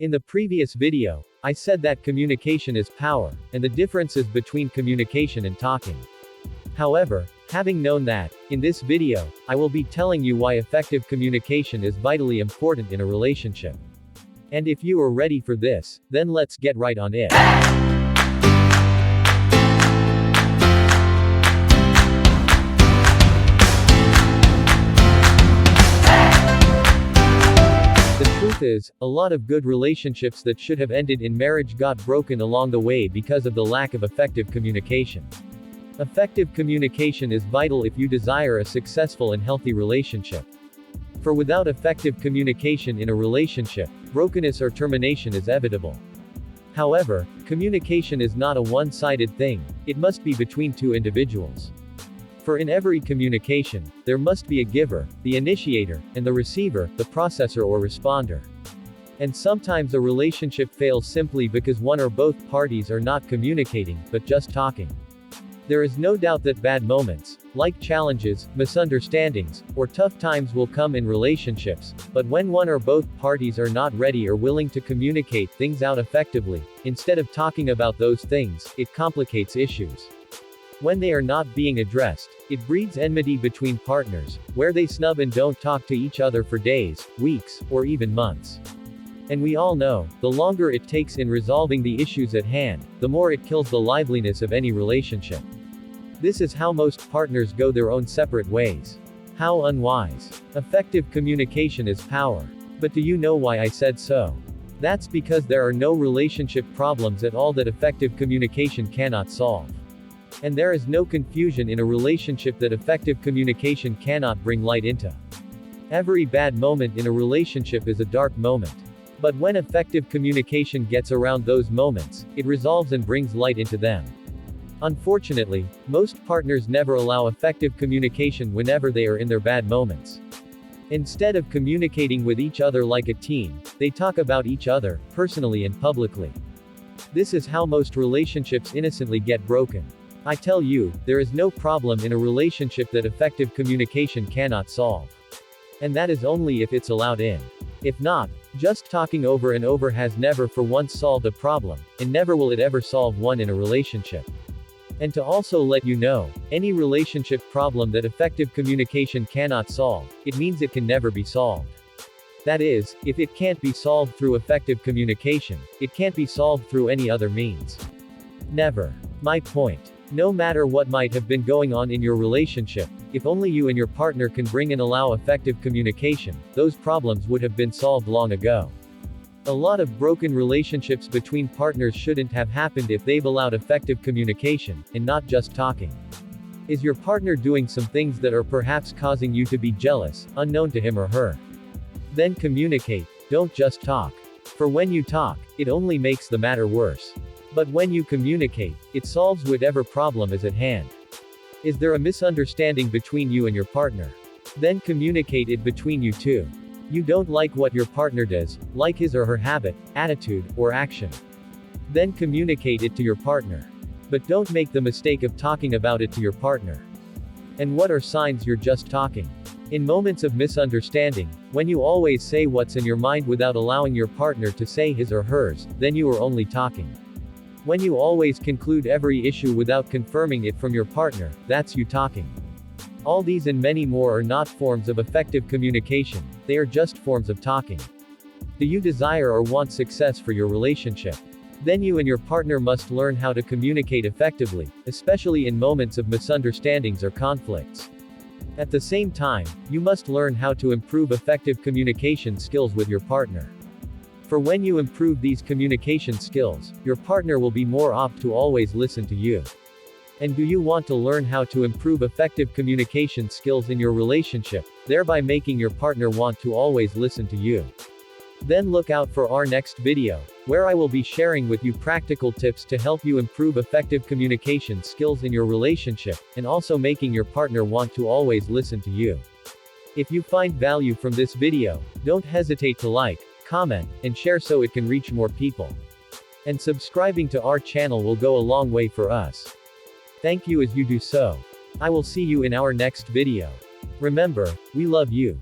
In the previous video, I said that communication is power, and the differences between communication and talking. However, having known that, in this video, I will be telling you why effective communication is vitally important in a relationship. And if you are ready for this, then let's get right on it. The truth is, a lot of good relationships that should have ended in marriage got broken along the way because of the lack of effective communication. Effective communication is vital if you desire a successful and healthy relationship. For without effective communication in a relationship, brokenness or termination is inevitable. However, communication is not a one-sided thing, it must be between two individuals. For in every communication, there must be a giver, the initiator, and the receiver, the processor or responder. And sometimes a relationship fails simply because one or both parties are not communicating, but just talking. There is no doubt that bad moments, like challenges, misunderstandings, or tough times will come in relationships, but when one or both parties are not ready or willing to communicate things out effectively, instead of talking about those things, it complicates issues. When they are not being addressed, it breeds enmity between partners, where they snub and don't talk to each other for days, weeks, or even months. And we all know, the longer it takes in resolving the issues at hand, the more it kills the liveliness of any relationship. This is how most partners go their own separate ways. How unwise. Effective communication is power. But do you know why I said so? That's because there are no relationship problems at all that effective communication cannot solve. And there is no confusion in a relationship that effective communication cannot bring light into. Every bad moment in a relationship is a dark moment. But when effective communication gets around those moments, it resolves and brings light into them. Unfortunately, most partners never allow effective communication whenever they are in their bad moments. Instead of communicating with each other like a team, they talk about each other, personally and publicly. This is how most relationships innocently get broken. I tell you, there is no problem in a relationship that effective communication cannot solve. And that is only if it's allowed in. If not, just talking over and over has never for once solved a problem, and never will it ever solve one in a relationship. And to also let you know, any relationship problem that effective communication cannot solve, it means it can never be solved. That is, if it can't be solved through effective communication, it can't be solved through any other means. Never. My point. No matter what might have been going on in your relationship, if only you and your partner can bring and allow effective communication, those problems would have been solved long ago. A lot of broken relationships between partners shouldn't have happened if they've allowed effective communication, and not just talking. Is your partner doing some things that are perhaps causing you to be jealous, unknown to him or her? Then communicate, don't just talk. For when you talk, it only makes the matter worse. But when you communicate, it solves whatever problem is at hand. Is there a misunderstanding between you and your partner? Then communicate it between you two. You don't like what your partner does, like his or her habit, attitude, or action. Then communicate it to your partner. But don't make the mistake of talking about it to your partner. And what are signs you're just talking? In moments of misunderstanding, when you always say what's in your mind without allowing your partner to say his or hers, then you are only talking. When you always conclude every issue without confirming it from your partner, that's you talking. All these and many more are not forms of effective communication, they are just forms of talking. Do you desire or want success for your relationship? Then you and your partner must learn how to communicate effectively, especially in moments of misunderstandings or conflicts. At the same time, you must learn how to improve effective communication skills with your partner. For when you improve these communication skills, your partner will be more apt to always listen to you. And do you want to learn how to improve effective communication skills in your relationship, thereby making your partner want to always listen to you? Then look out for our next video, where I will be sharing with you practical tips to help you improve effective communication skills in your relationship, and also making your partner want to always listen to you. If you find value from this video, don't hesitate to like, comment, and share so it can reach more people. And subscribing to our channel will go a long way for us. Thank you as you do so. I will see you in our next video. Remember, we love you.